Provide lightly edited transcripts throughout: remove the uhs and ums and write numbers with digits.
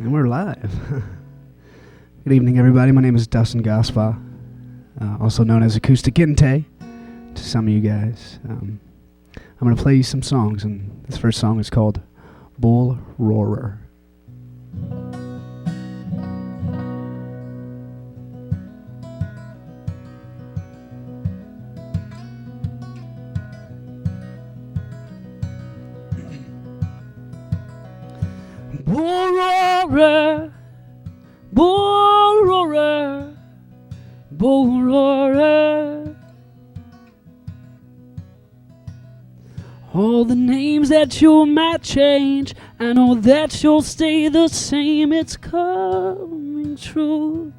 And we're live. Good evening, everybody. My name is Dustin Gaspard, also known as Acoustic Inte to some of you guys. I'm going to play you some songs, and this first song is called Bull Roarer. Bull roarer, bull roarer, bull roarer. All the names that you might change, I know that you'll stay the same. It's coming true.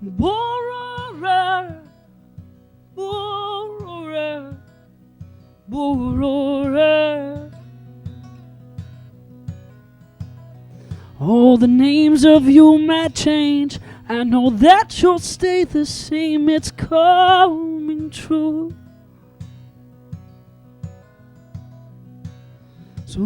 Bull roarer, bull roarer, bull roarer. All the names of you might change, I know that you'll stay the same. It's coming true. So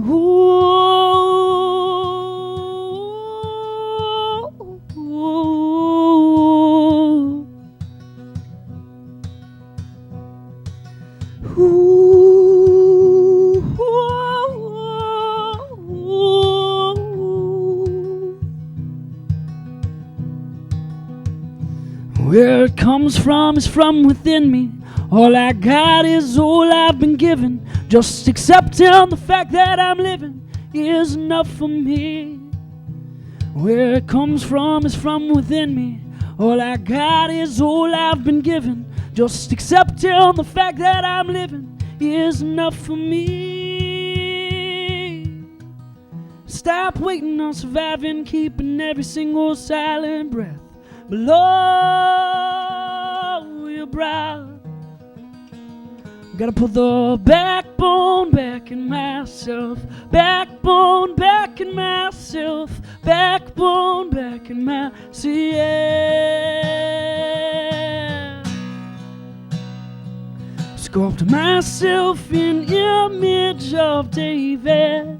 where it comes from is from within me. All I got is all I've been given. Just accepting the fact that I'm living is enough for me. Where it comes from is from within me. All I got is all I've been given. Just accepting the fact that I'm living is enough for me. Stop waiting on surviving, keeping every single silent breath below your brow. Gotta put the backbone back in myself, backbone back in myself, backbone back in myself. Sculpt myself in image of David,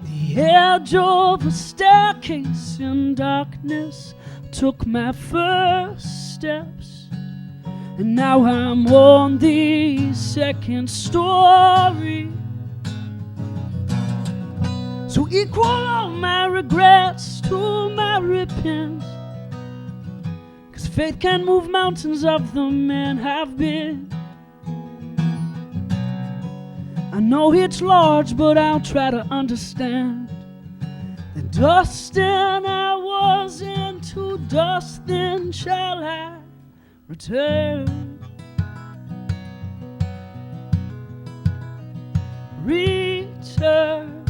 the edge of a staircase in darkness. Took my first steps, and now I'm on the second story. So equal all my regrets to my repentance, 'cause faith can move mountains of the men have been. I know it's large, but I'll try to understand. The Dustin I was in, to Dustin shall I return. Return.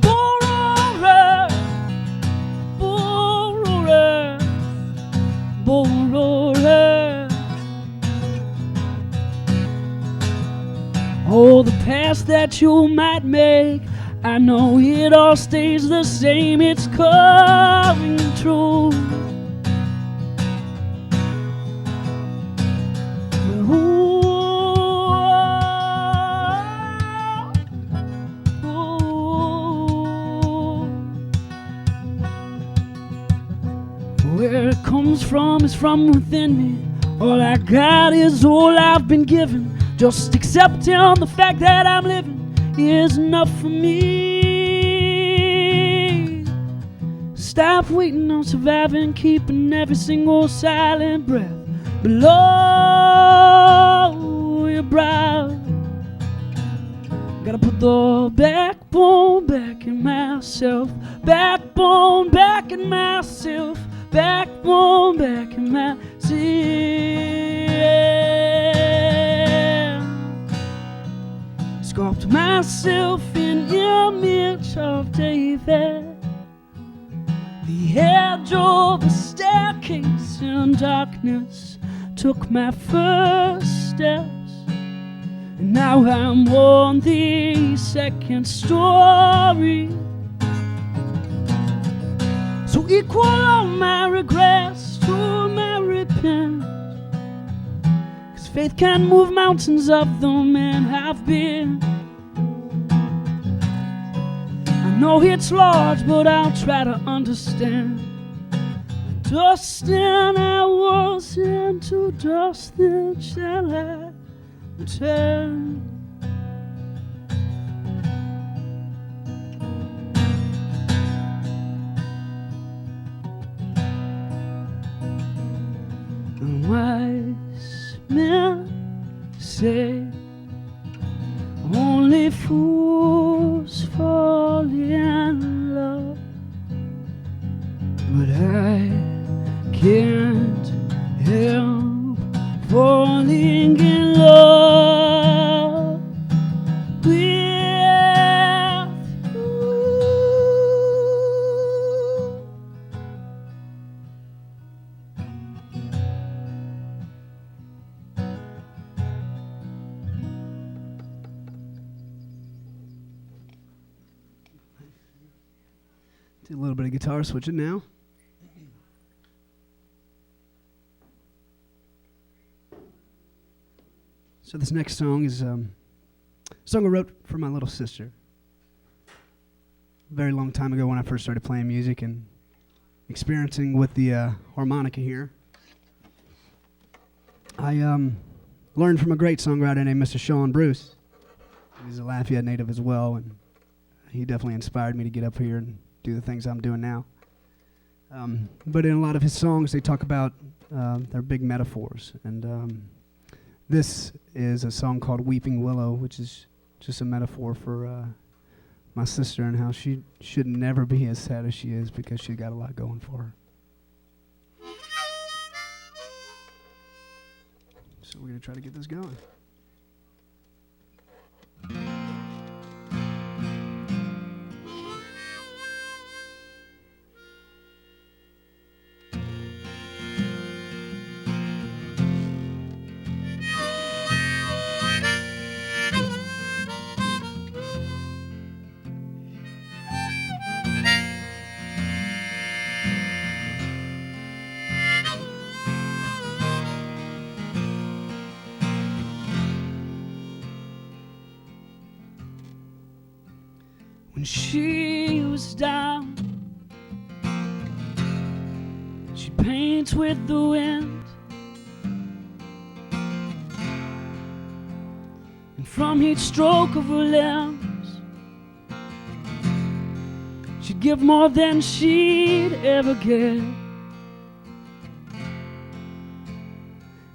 Bull roarer, bull roarer, bull roarer. Oh, the past that you might make, I know it all stays the same. It's coming true. Where it comes from is from within me. All I got is all I've been given. Just accepting the fact that I'm living is enough for me. Stop waiting on surviving, keeping every single silent breath below your brow. Gotta put the backbone back in myself, backbone back in myself, backbone back in myself. Sculpt myself in image of David, the edge of a staircase in darkness. Took my first steps, and now I'm on the second story. So equal all my regrets to my repentance, faith can move mountains, of the men have been. I know it's large, but I'll try to understand. Dustin, I was into Dustin, shall I return? And wise men say only fools fall in love, but I can't help falling in love with you. Do a little bit of guitar switching now. So this next song is a song I wrote for my little sister a very long time ago when I first started playing music and experiencing with the harmonica here. I learned from a great songwriter named Mr. Sean Bruce. He's a Lafayette native as well, and he definitely inspired me to get up here and do the things I'm doing now. But in a lot of his songs, they talk about their big metaphors, and this is a song called Weeping Willow, which is just a metaphor for my sister and how she should never be as sad as she is because she got a lot going for her. So we're going to try to get this going. When she was down, she paints with the wind, and from each stroke of her limbs, she'd give more than she'd ever get.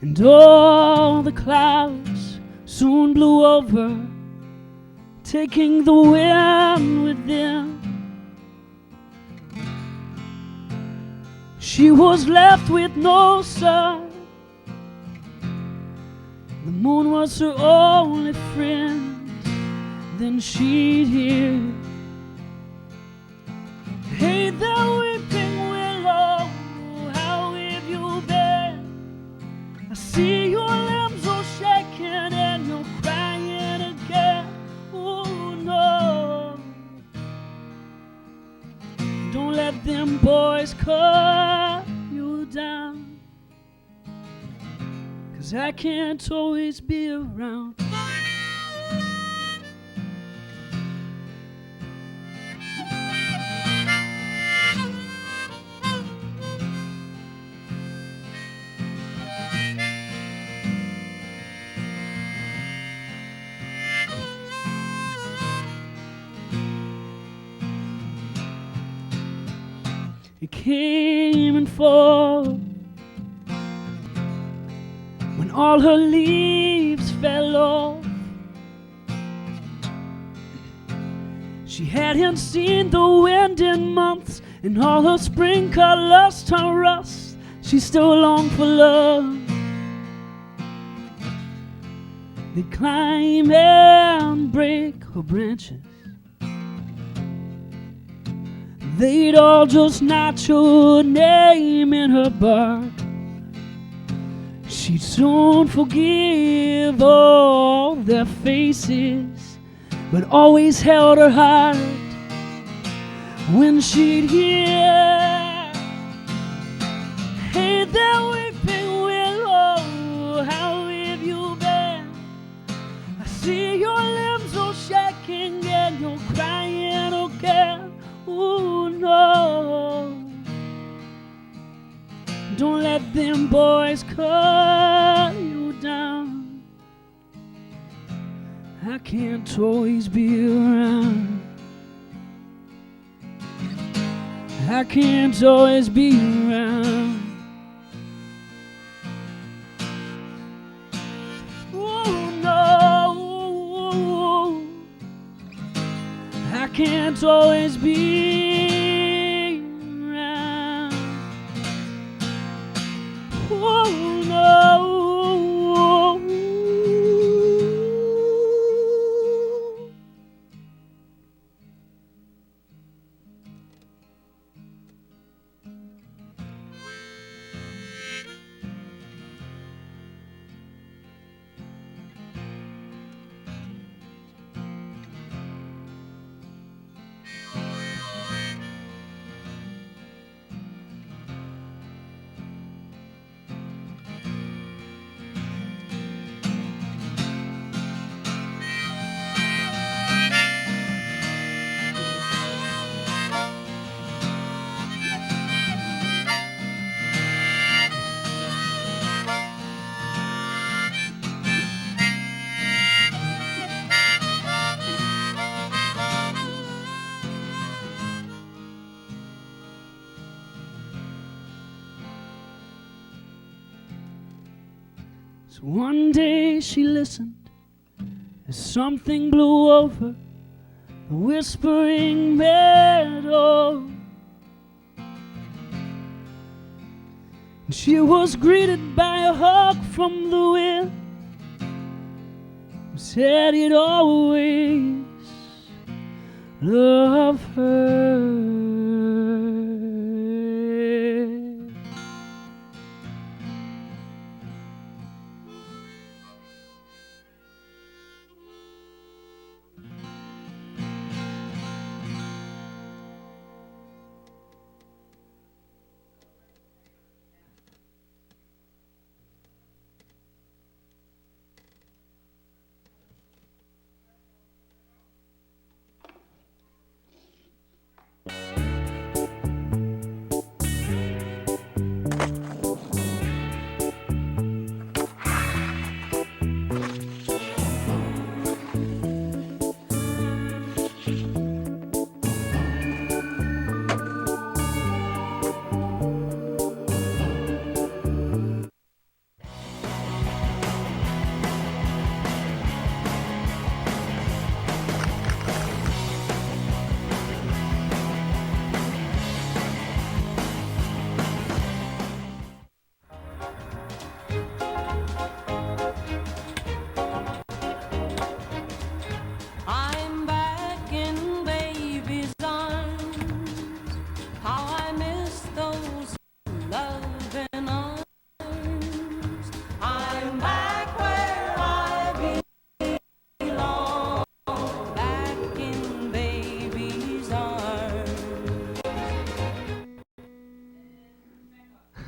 And all the clouds soon blew over, taking the wind with them. She was left with no sun. The moon was her only friend. Then she'd hear, "Hey there, weeping willow, how have you been? I see your limbs all shaking and you're crying again. Don't let them boys cut you down, 'cause I can't always be around." It came and fall when all her leaves fell off. She hadn't seen the wind in months, and all her spring colors turned rust. She still longed for love. They'd climb and break her branches. They'd all just notch her name in her bark. She'd soon forgive all their faces, but always held her heart when she'd hear, "Hey there, weeping willow, how have you crying again. Ooh, no. Don't let them boys cut you down. I can't always be around. I can't always be around. Oh no, I can't always be around. Oh no. So one day she listened as something blew over the whispering meadow. And she was greeted by a hug from the wind, who said he'd always love her.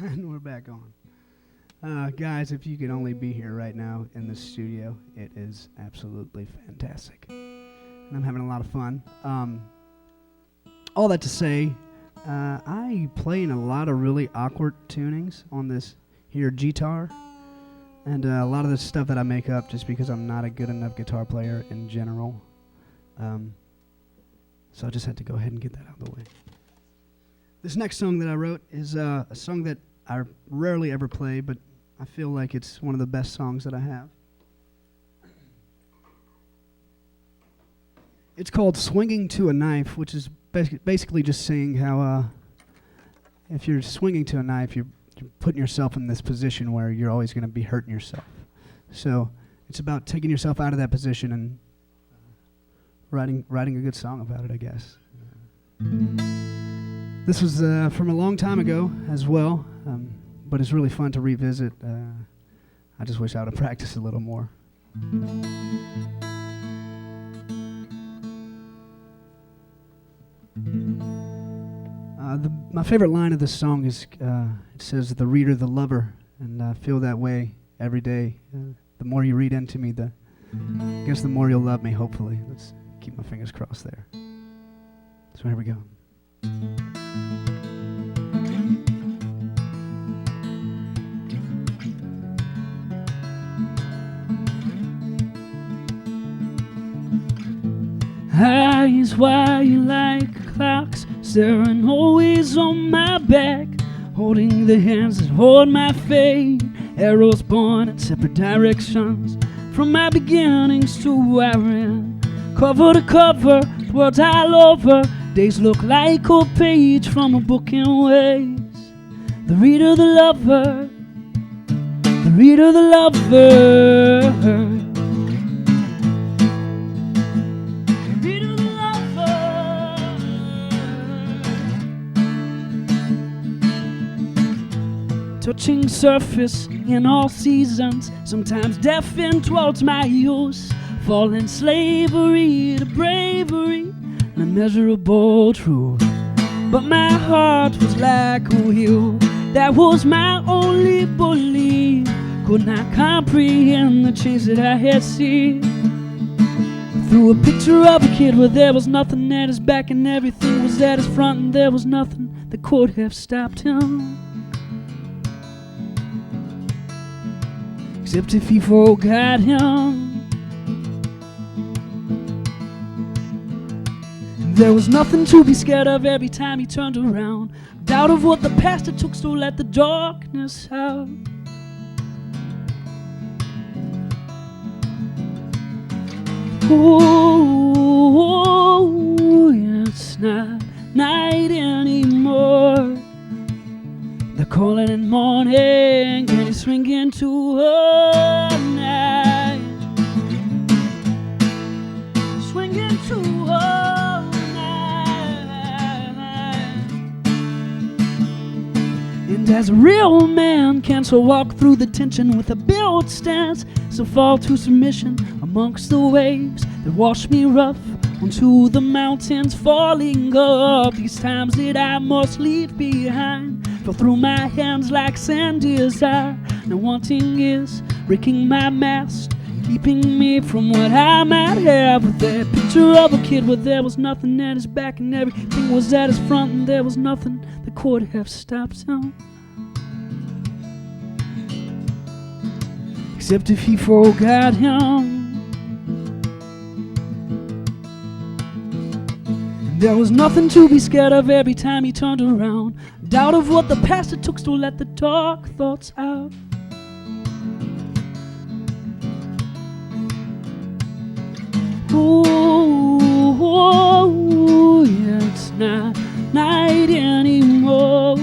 And we're back on. Guys, if you could only be here right now in the studio, it is absolutely fantastic. And I'm having a lot of fun. All that to say, I play in a lot of really awkward tunings on this here guitar. And a lot of the stuff that I make up just because I'm not a good enough guitar player in general. So I just had to go ahead and get that out of the way. This next song that I wrote is a song that I rarely ever play, but I feel like it's one of the best songs that I have. It's called Swinging to a Knife, which is basically just saying how if you're swinging to a knife, you're putting yourself in this position where you're always going to be hurting yourself. So it's about taking yourself out of that position and writing a good song about it, I guess. This was from a long time ago as well, but it's really fun to revisit. I just wish I would have practiced a little more. My favorite line of this song is, it says, "The reader, the lover," and I feel that way every day. The more you read into me, I guess the more you'll love me, hopefully. Let's keep my fingers crossed there. So here we go. Eyes wide like clocks, staring always on my back, holding the hands that hold my fate. Arrows born in separate directions, from my beginnings to where I ran. Cover to cover, words all over. Days look like a page from a book in waves. The reader, the lover, the reader, the lover. Touching surface in all seasons, sometimes deafened towards my use. Falling slavery to bravery, an immeasurable truth. But my heart was like a wheel, that was my only belief. Could not comprehend the change that I had seen. Through a picture of a kid where there was nothing at his back and everything was at his front, and there was nothing that could have stopped him. Except if he forgot him. There was nothing to be scared of every time he turned around. Doubt of what the past it took to let the darkness out. Oh, it's not night anymore. They're calling it morning, and it's swinging to a night. Swinging to a night. And as a real man can so walk through the tension with a built stance, so fall to submission amongst the waves that wash me rough onto the mountains, falling up. These times that I must leave behind fell through my hands like sand desire. Now wanting is breaking my mast, keeping me from what I might have. With that picture of a kid where there was nothing at his back and everything was at his front, and there was nothing that could have stopped him. Except if he forgot him. There was nothing to be scared of every time he turned around. Doubt of what the past it took to let the dark thoughts out. Oh, yeah, it's not night anymore.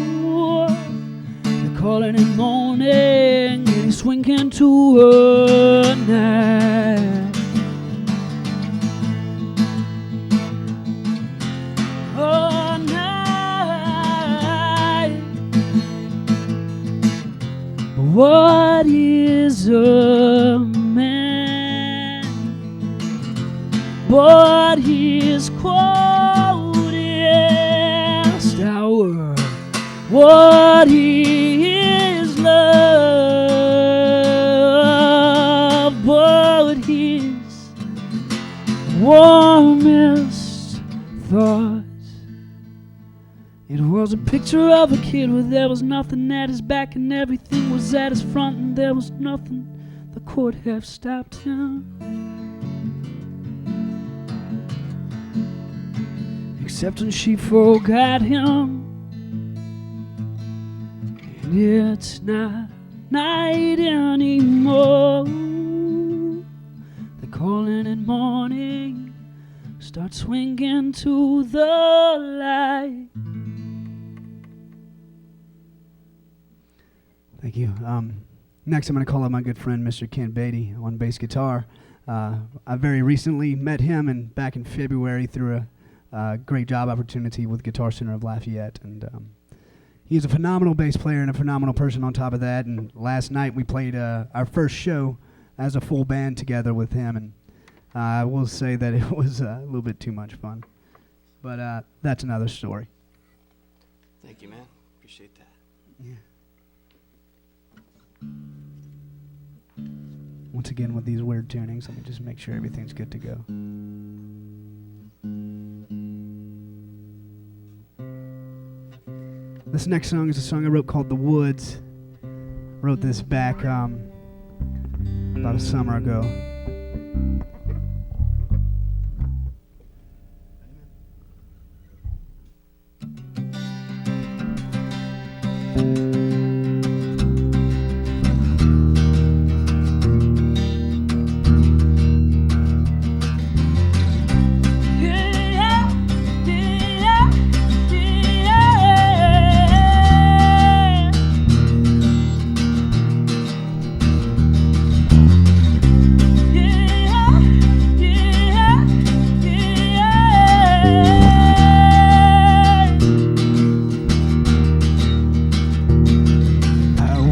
They're calling it morning, and he's swinging to a night. What is a man but his coldest hour? What is love but his warmest thoughts? It was a picture of a kid where there was nothing at his back and everything was at his front, and there was nothing that could have stopped him. Except when she forgot him. And it's not night anymore. They're calling it morning. Start swinging to the light. Thank you. Next, I'm going to call up my good friend, Mr. Ken Beatty, on bass guitar. I very recently met him back in February through a great job opportunity with Guitar Center of Lafayette. And he's a phenomenal bass player and a phenomenal person on top of that. And last night we played our first show as a full band together with him. And I will say that it was a little bit too much fun. But that's another story. Thank you, man. Appreciate that. Yeah. Once again with these weird tunings, let me just make sure everything's good to go. This next song is a song I wrote called The Woods. Wrote this back about a summer ago.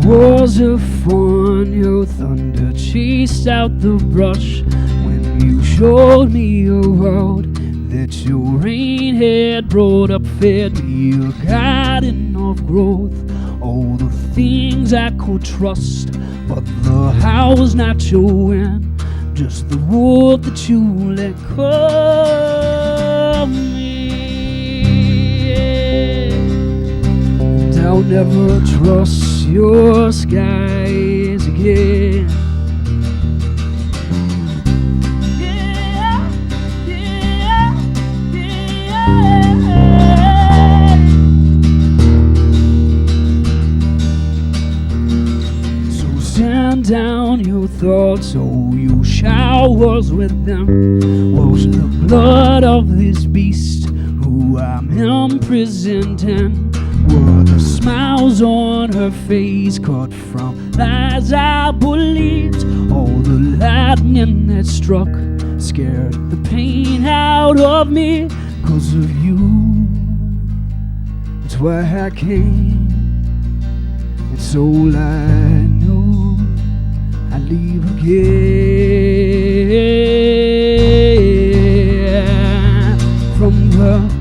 Was a fun, your thunder chased out the brush when you showed me a world that your rain had brought up, fed me a garden of growth, all the things I could trust, but the house not showing, just the wood that you let cover me. And I'll never trust your skies again. So send down your thoughts, oh, you showers with them. Wash the blood of this beast who I'm imprisoned in. Were the smiles on her face cut from lies I believed? All the lightning that struck scared the pain out of me. 'Cause of you, that's why I came. It's all I knew. I leave again from the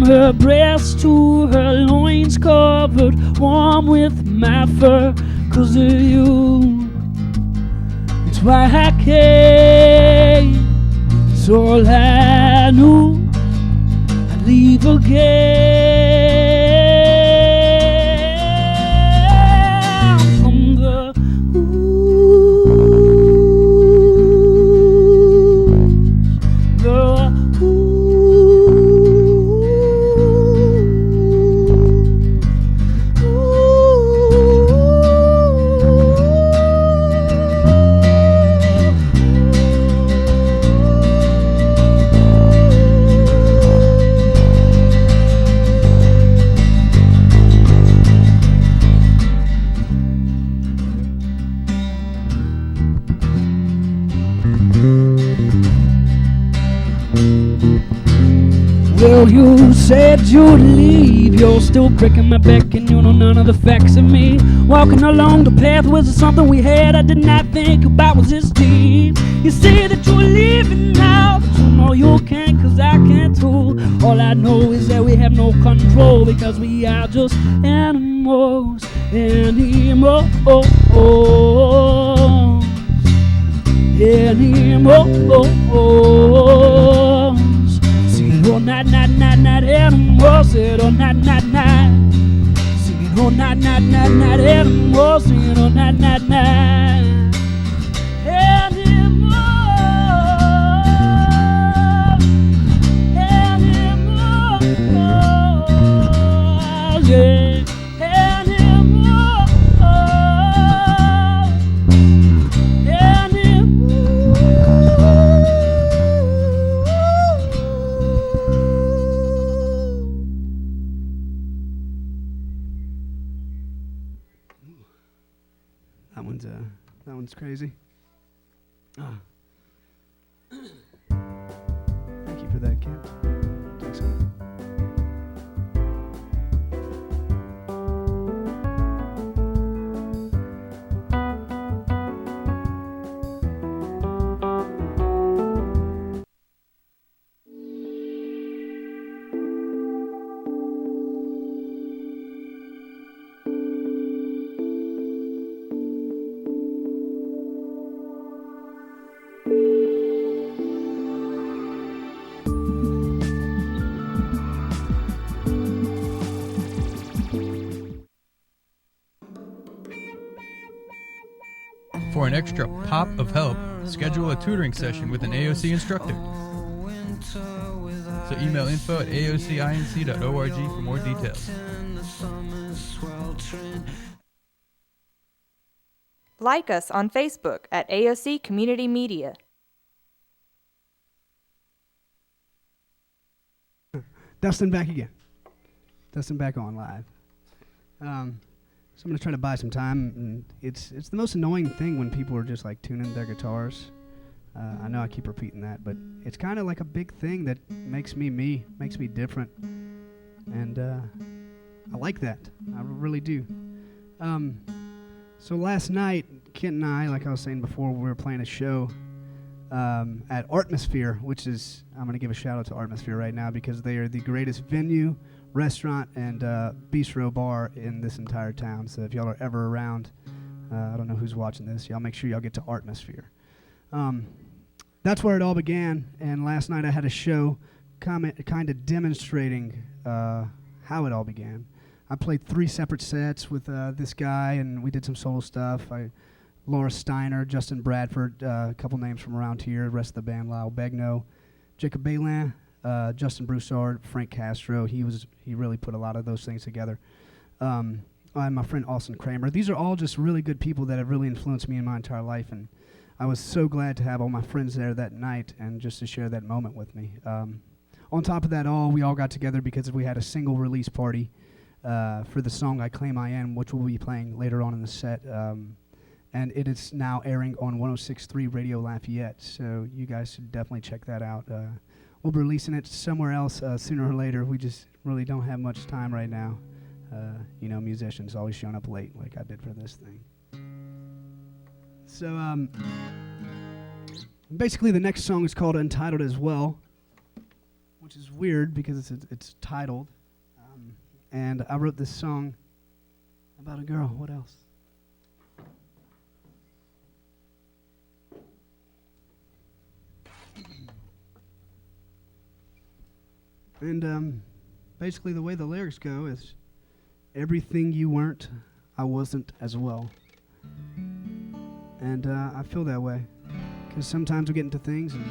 her breast to her loins covered warm with my fur. 'Cause of you, it's why I came. It's all I knew. I leave again from the Well, you said you'd leave. You're still breaking my back, and you know none of the facts of me. Walking along the path, was it something we had I did not think about? Was this deep? You say that you're leaving now, but you know you can't, 'cause I can't too. All I know is that we have no control, because we are just animals, animals, animals. Oh, not animals, said oh, not. Singing oh, not animals, singing oh, not. Animals, yeah, animals. one's crazy. Thank you for that, Kent. Thanks, man. For an extra pop of help, schedule a tutoring session with an AOC instructor. So email info@aocinc.org for more details. Like us on Facebook at AOC Community Media. Dustin back again. Dustin back on live. So I'm going to try to buy some time, and it's the most annoying thing when people are just like tuning their guitars. I know I keep repeating that, but it's kind of like a big thing that makes me makes me different, and I like that. I really do. So last night, Kent and I, like I was saying before, we were playing a show at Artmosphere, which is, I'm going to give a shout out to Artmosphere right now because they are the greatest venue, restaurant, and bistro bar in this entire town. So if y'all are ever around, I don't know who's watching this, y'all make sure y'all get to Artmosphere. That's where it all began, and last night I had a show kind of demonstrating how it all began. I played 3 separate sets with this guy, and we did some solo stuff. Laura Steiner, Justin Bradford, a couple names from around here, the rest of the band, Lyle Begno, Jacob Bailin, Justin Broussard, Frank Castro. He really put a lot of those things together. And my friend Austin Kramer. These are all just really good people that have really influenced me in my entire life, and I was so glad to have all my friends there that night and just to share that moment with me. On top of that we all got together because we had a single release party for the song I Claim I Am, which we'll be playing later on in the set. And it is now airing on 106.3 Radio Lafayette, so you guys should definitely check that out. We'll be releasing it somewhere else sooner or later. We just really don't have much time right now. Musicians always showing up late like I did for this thing. So basically the next song is called Untitled as well, which is weird because it's titled. And I wrote this song about a girl. What else? And basically the way the lyrics go is, everything you weren't, I wasn't as well. And I feel that way, because sometimes we get into things and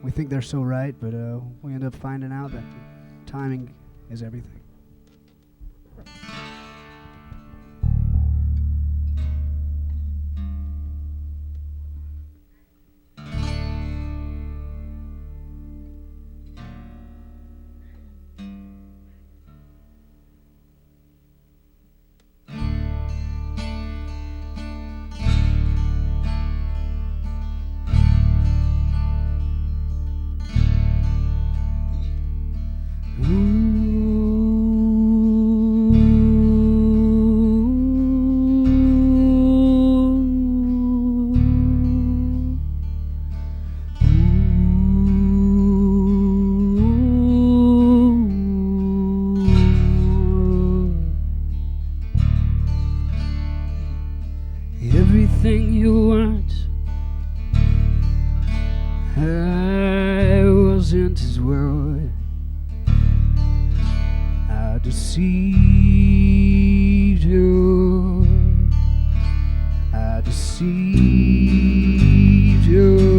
we think they're so right, but we end up finding out that timing is everything. Everything you weren't, I wasn't as well. I deceived you. I deceived you.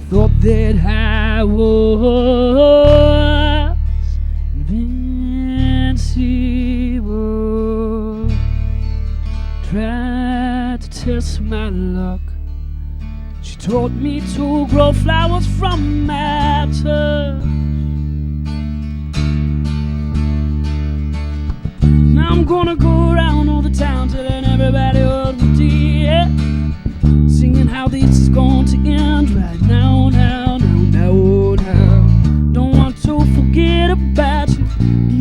Thought that I was invincible. Tried to test my luck. She taught me to grow flowers from my touch. gonna go around all the town telling everybody what we did, singing how this is going to end right now, now, now, now, now. Don't want to forget about you.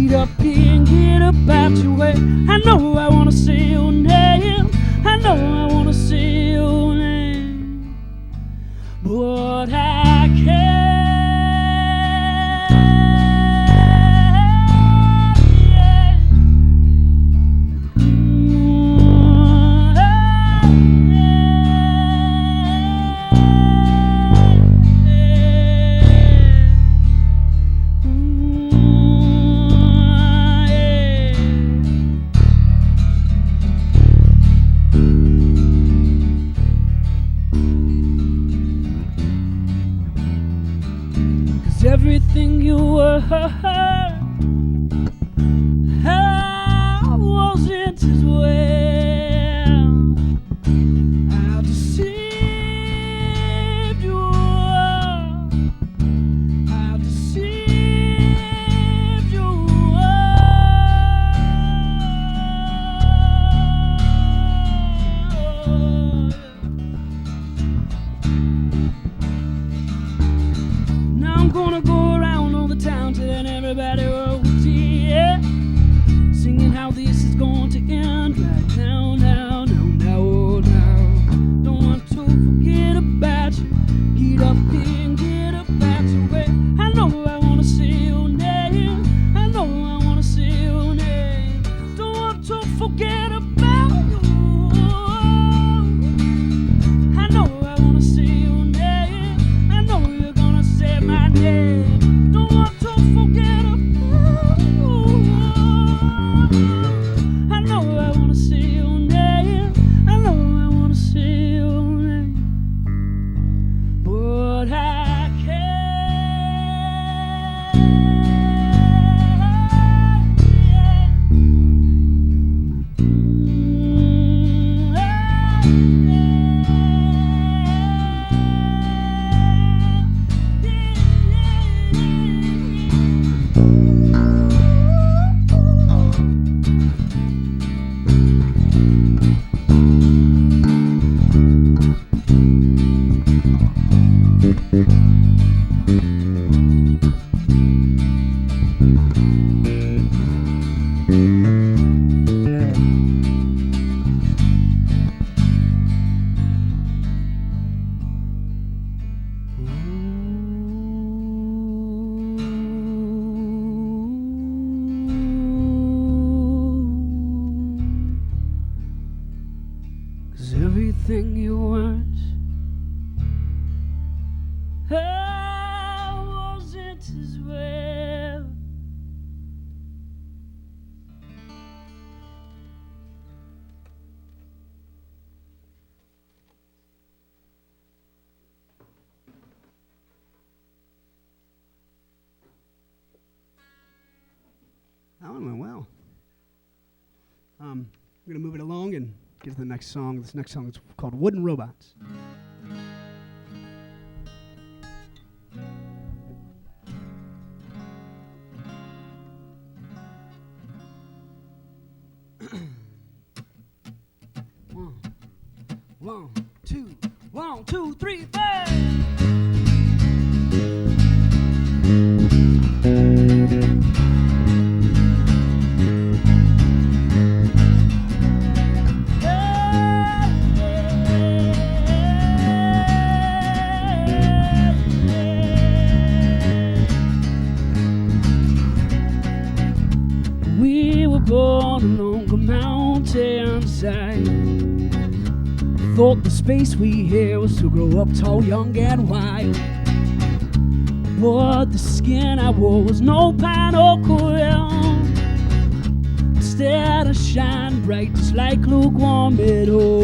Get up here and get about your way. I know I wanna say your name. I know I wanna say your name, but I can't. Everything you were, I wasn't as well. I deceived you. I deceived you. Now I'm gonna go around all the town telling everybody what we did, singing how this is going to end right now, now, now, now, now. Don't want to forget about you. Get up here and get about your way. I know I wanna say your name. I know I wanna say your name. Don't want to forget about you. I know I wanna say your name. I know you're gonna say my name. Don't want to forget about you. I know I wanna say your name. I know I wanna say your name, but I can't. Everything you weren't, I wasn't as well. That one went well. We're gonna move it along and get to the next song. This next song is called Wooden Robots. One, two, three, four. We were born along a mountainside. Thought the space we had was to grow up tall, young, and wild. But the skin I wore was no pine or coral. Instead, I shine bright just like lukewarm metal.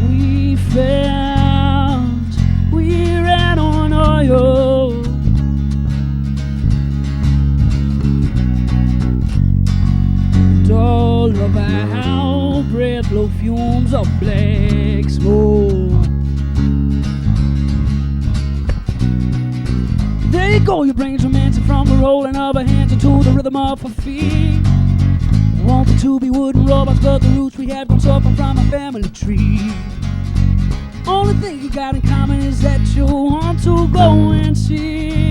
We felt we ran on oil. And all of our breath blow fumes of black smoke. There you go, your brain's romancing from the rolling of her hands into the rhythm of her feet. wanted to be wooden robots, but the roots we had grown up from our family tree. Only thing you got in common is that you want to go and see.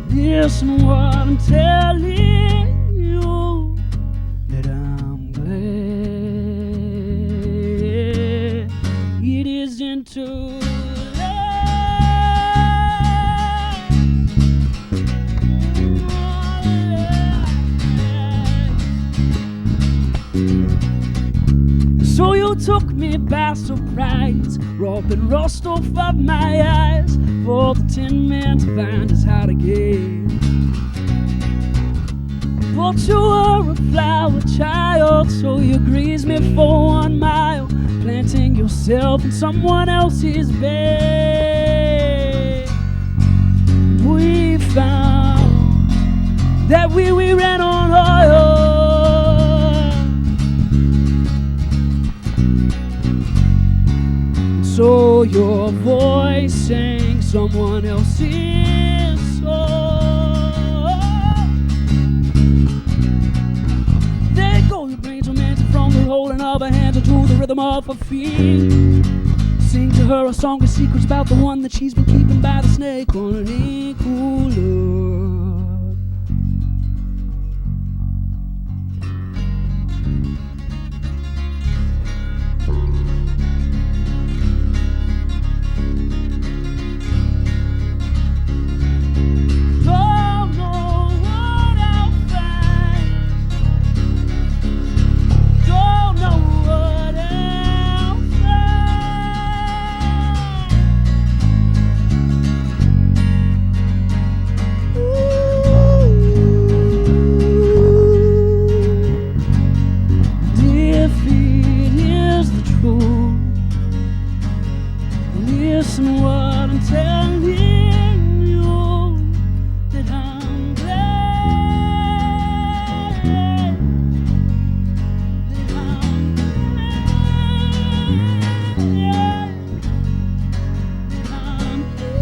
Listen what I'm telling you, that I'm glad it isn't too late. So you took me by surprise, rubbing rust off of my eyes, for the 10 men to find us how to get. But you were a flower child, so you greased me for 1 mile, planting yourself in someone else's bed. We found that we ran on oil. So your voice sang someone else's song. There go your brains romantic from the holding of her hands into the rhythm of her feet. Sing to her a song of secrets about the one that she's been keeping by the snake on an ain't cool love. Listen what I'm telling you, that I'm glad, that I'm glad, that I'm glad.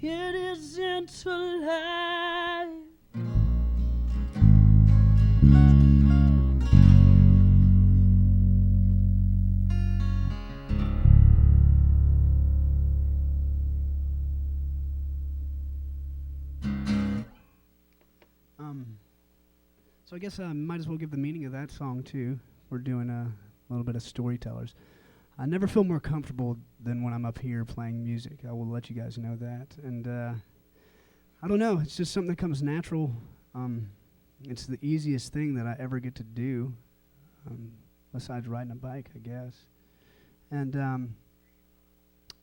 It isn't a lie. So I guess I might as well give the meaning of that song too. We're doing a little bit of storytellers. I never feel more comfortable than when I'm up here playing music. I will let you guys know that. And I don't know, it's just something that comes natural. It's the easiest thing that I ever get to do, besides riding a bike, I guess. And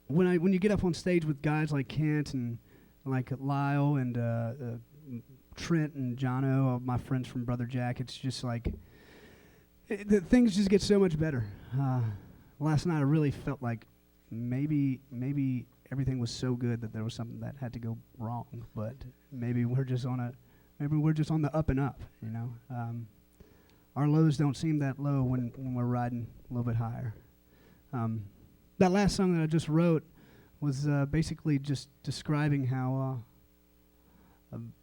when you get up on stage with guys like Kent and like Lyle and Trent and Jono, my friends from Brother Jack, it's just like things just get so much better. Last night I really felt like maybe everything was so good that there was something that had to go wrong, but maybe we're just on the up and up, you know. Our lows don't seem that low when we're riding a little bit higher. That last song that I just wrote was basically just describing how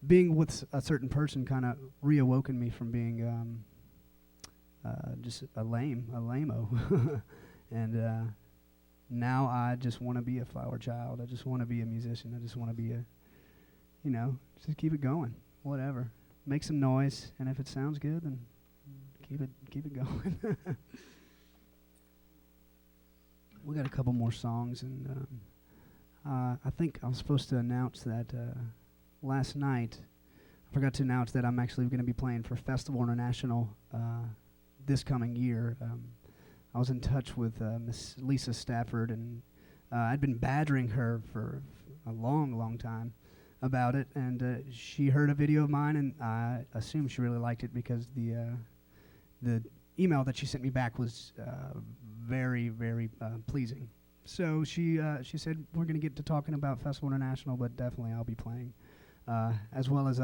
being with a certain person kind of reawoken me from being just a lame-o. And now I just want to be a flower child. I just want to be a musician. I just want to be just keep it going, whatever. Make some noise, and if it sounds good, then keep it going. We got a couple more songs, and I think I was supposed to announce that last night. I forgot to announce that I'm actually going to be playing for Festival International this coming year. I was in touch with Miss Lisa Stafford, and I'd been badgering her for a long time about it, and she heard a video of mine, and I assume she really liked it because the email that she sent me back was very pleasing. So she said, we're going to get to talking about Festival International, but definitely I'll be playing. As well as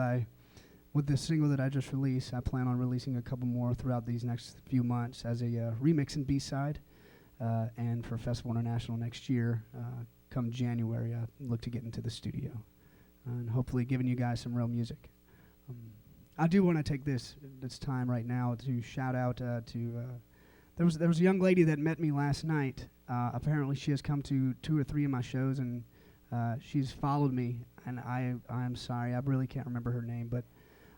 with this single that I just released, I plan on releasing a couple more throughout these next few months as a remix and B-side. And for Festival International next year, come January, I look to get into the studio and hopefully giving you guys some real music. I do want to take this time right now to shout out to there was a young lady that met me last night. Apparently she has come to 2 or 3 of my shows, and she's followed me, and I'm sorry, I really can't remember her name, but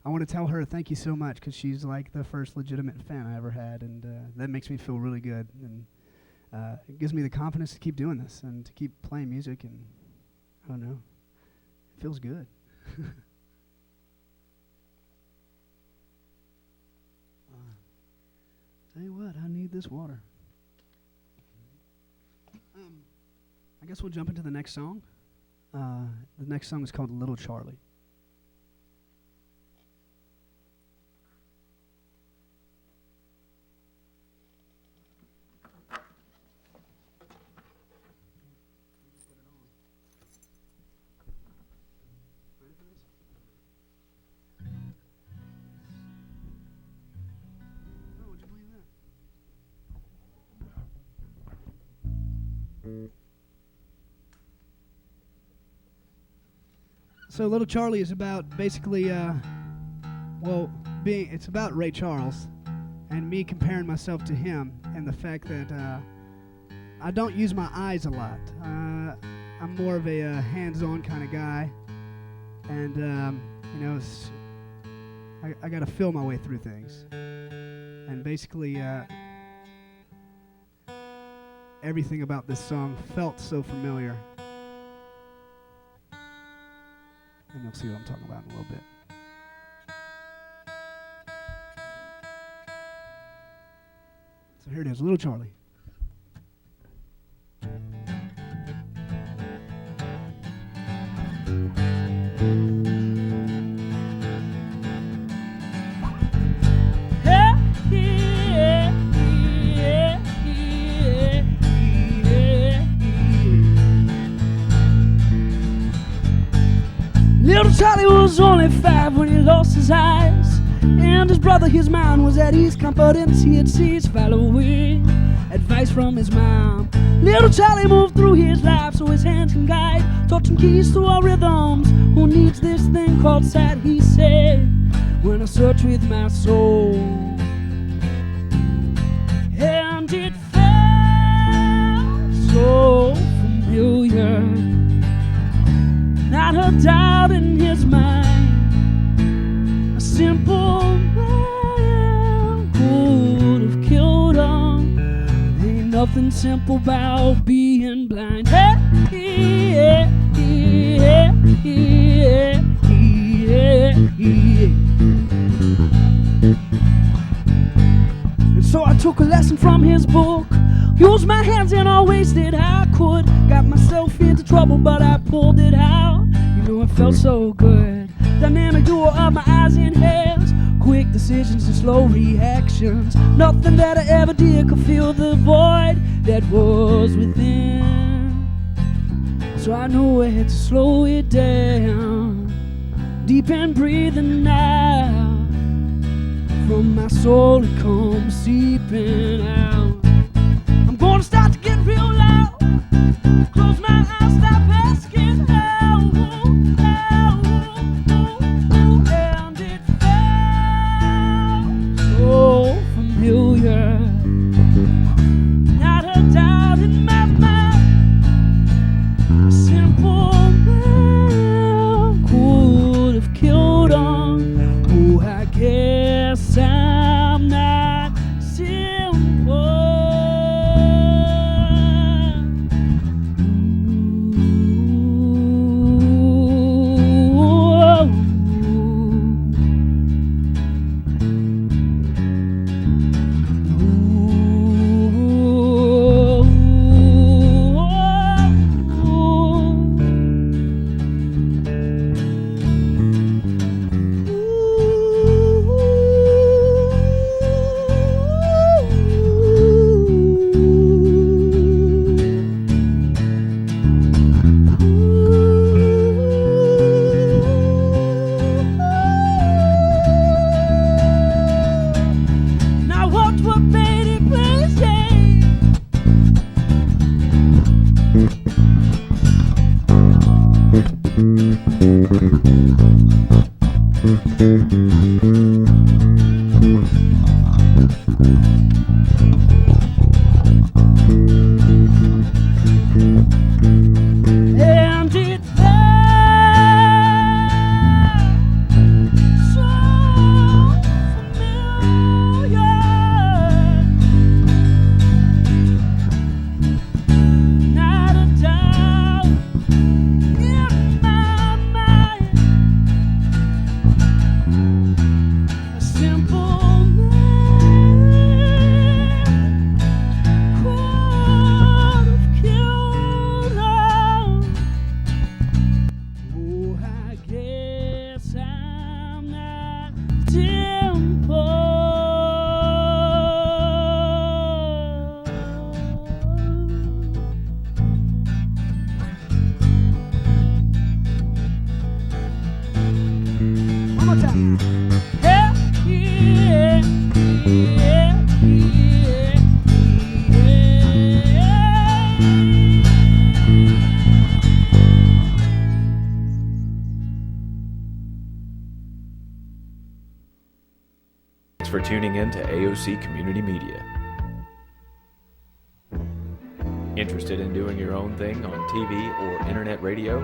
I want to tell her thank you so much, because she's like the first legitimate fan I ever had, and that makes me feel really good, and it gives me the confidence to keep doing this and to keep playing music, and I don't know, it feels good. Tell you what, I need this water. I guess we'll jump into the next song. The next song is called Little Charlie. So Little Charlie is about basically, it's about Ray Charles and me comparing myself to him, and the fact that I don't use my eyes a lot. I'm more of a hands-on kind of guy, and I got to feel my way through things. And basically, everything about this song felt so familiar. And you'll see what I'm talking about in a little bit. So here it is, Little Charlie. Little Charlie was only 5 when he lost his eyes, and his brother, his mind was at ease. Confidence he had seized, following advice from his mom. Little Charlie moved through his life so his hands can guide, touching keys to our rhythms. Who needs this thing called sight, he said, when I search with my soul. And it felt so familiar, not a doubt in his mind. A simple man could have killed him. Ain't nothing simple about being blind. Hey, yeah, yeah, yeah, yeah, yeah. And so I took a lesson from his book, used my hands and always did how I could. Got myself into trouble, but I pulled it out. You know, it felt so good. Dynamic duo of my eyes and hands, quick decisions and slow reactions. Nothing that I ever did could fill the void that was within. So I knew I had to slow it down, deep and breathing now. From my soul it comes seeping out. I'm gonna start to get real loud. Close my eyes, stop asking how, and it felt so familiar. Not a doubt in my mind. A simple man could have killed him. Oh, I guess I'm not simple. Yeah, yeah, yeah, yeah, yeah. Thanks for tuning in to AOC Community Media. Interested in doing your own thing on TV or internet radio?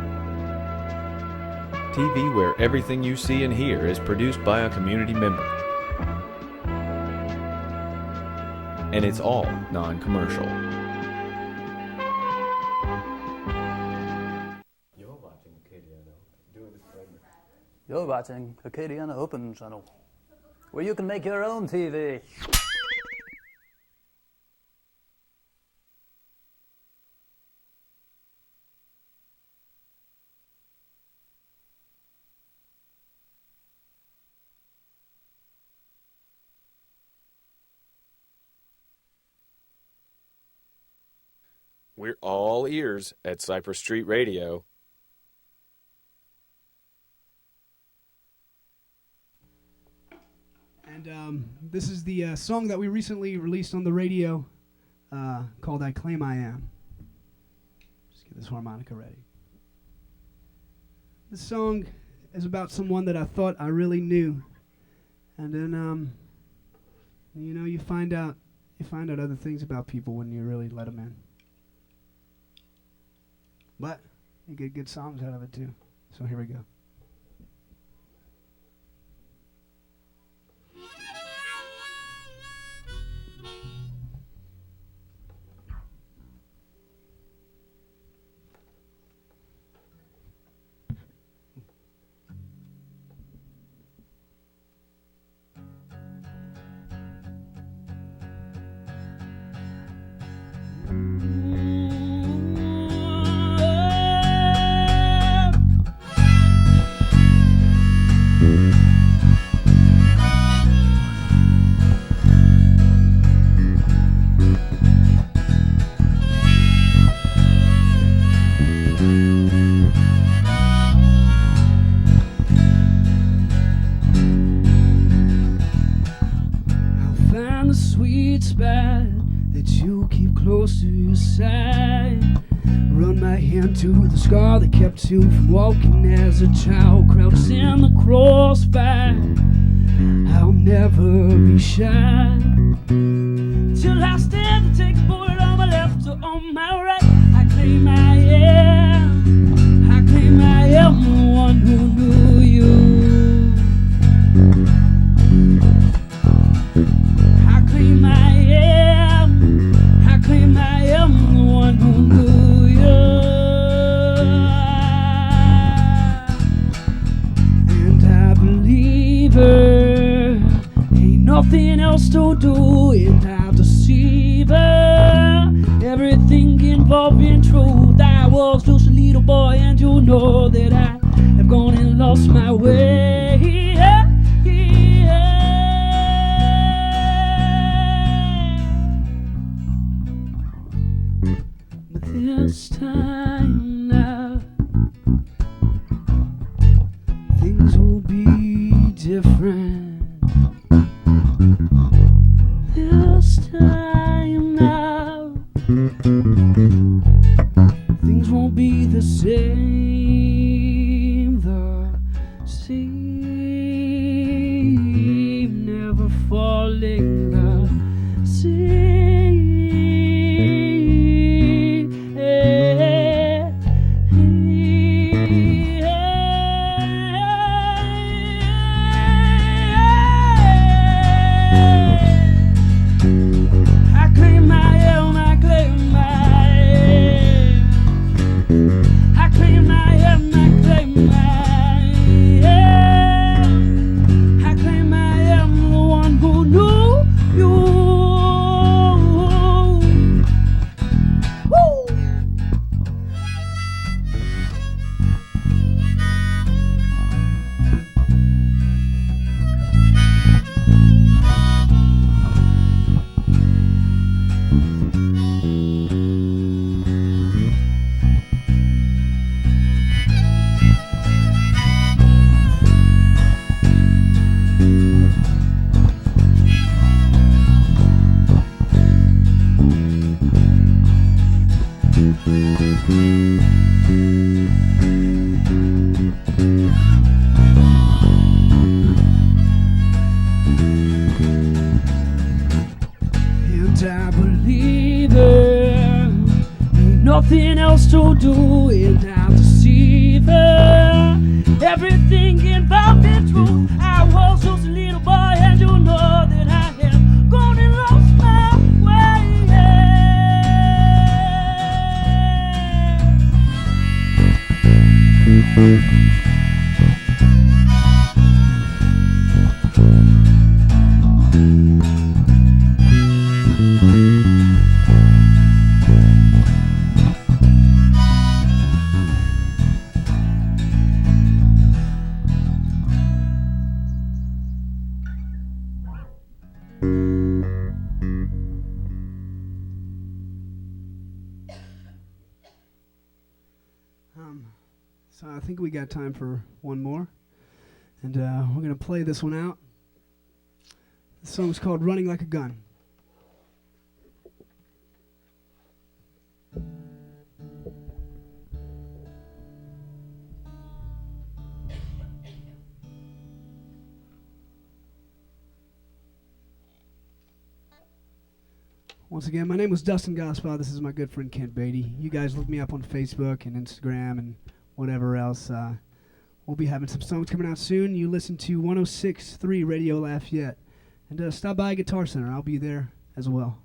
TV where everything you see and hear is produced by a community member. And it's all non-commercial. You're watching Acadiana Open Channel, where you can make your own TV. We're all ears at Cypress Street Radio. And this is the song that we recently released on the radio called I Claim I Am. Just get this harmonica ready. This song is about someone that I thought I really knew. And then, you know, you find out other things about people when you really let them in. But you get good songs out of it too. So here we go. Close to your side, run my hand to the scar that kept you from walking as a child, crouched in the crossfire. I'll never be shy till I stand to take a bullet on my left or on my right. I claim I am the one who knew you. I claim I am the one who knew you. And I believe her, ain't nothing else to do, and I'll deceive her. Everything involving truth. I was just a little boy, and you know that I have gone and lost my way. This time now, things will be different. This time now, things won't be the same. The same, never falling the same. to do it, not deceive her. Everything involved in truth. I was just a little boy, and you know that I am gone and lost my way. So I think we got time for one more, and we're gonna play this one out. The song's called "Running Like a Gun." Once again, my name was Dustin Gaspard. This is my good friend Kent Beatty. You guys look me up on Facebook and Instagram and whatever else. We'll be having some songs coming out soon. You listen to 106.3 Radio Lafayette. And stop by Guitar Center. I'll be there as well.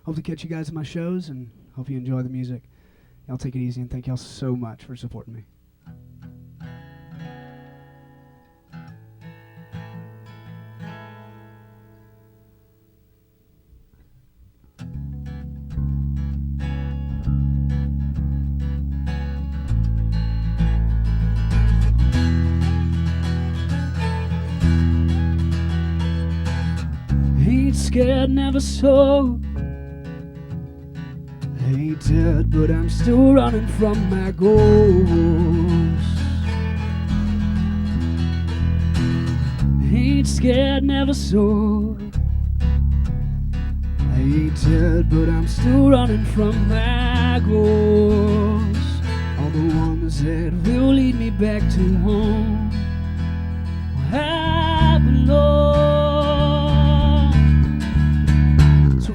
Hope to catch you guys at my shows, and hope you enjoy the music. Y'all take it easy, and thank y'all so much for supporting me. Scared, never so. Ain't dead, but I'm still running from my goals. Ain't scared, never so. I ain't dead, but I'm still running from my goals. All the ones that will lead me back to home, where I belong.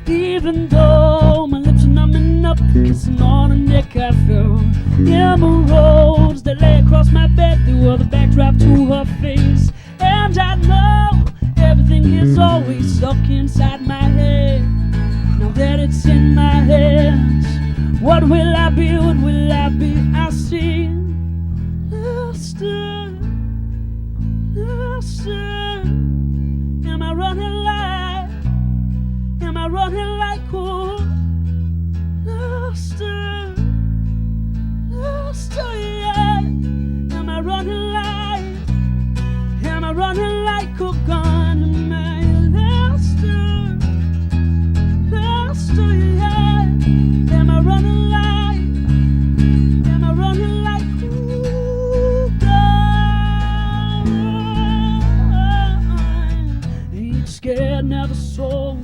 Even though my lips are numbing up, kissing on her neck, I felt emeralds that lay across my bed. They were the backdrop to her face. And I know everything is always stuck inside my head. Now that it's in my hands, what will I be? What will I be? I see Dustin, Dustin. Am I running like? Am I running like cool? Dustin, Dustin, yeah. Am I running like? Am I running like a gun? Am I Dustin, Dustin, yeah. Am I running like? Am I running like cool gun? Ain't scared, never sold.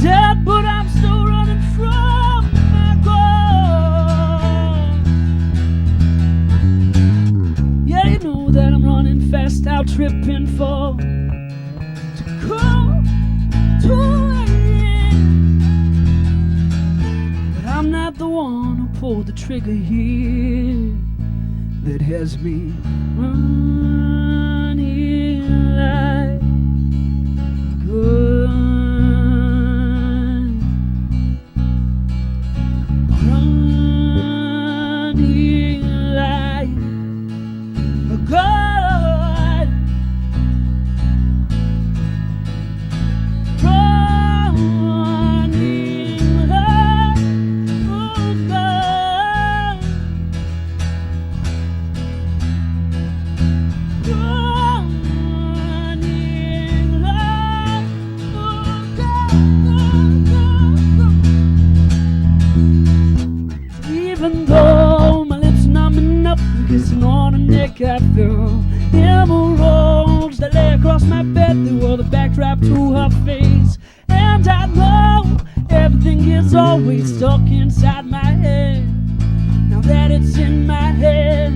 Dead, but I'm still running from my goal. Yeah, you know that I'm running fast, out tripping for to come to end. But I'm not the one who pulled the trigger here. That has me running like good. I felt emeralds that lay across my bed. They were the backdrop to her face. And I know everything is always stuck inside my head. Now that it's in my head,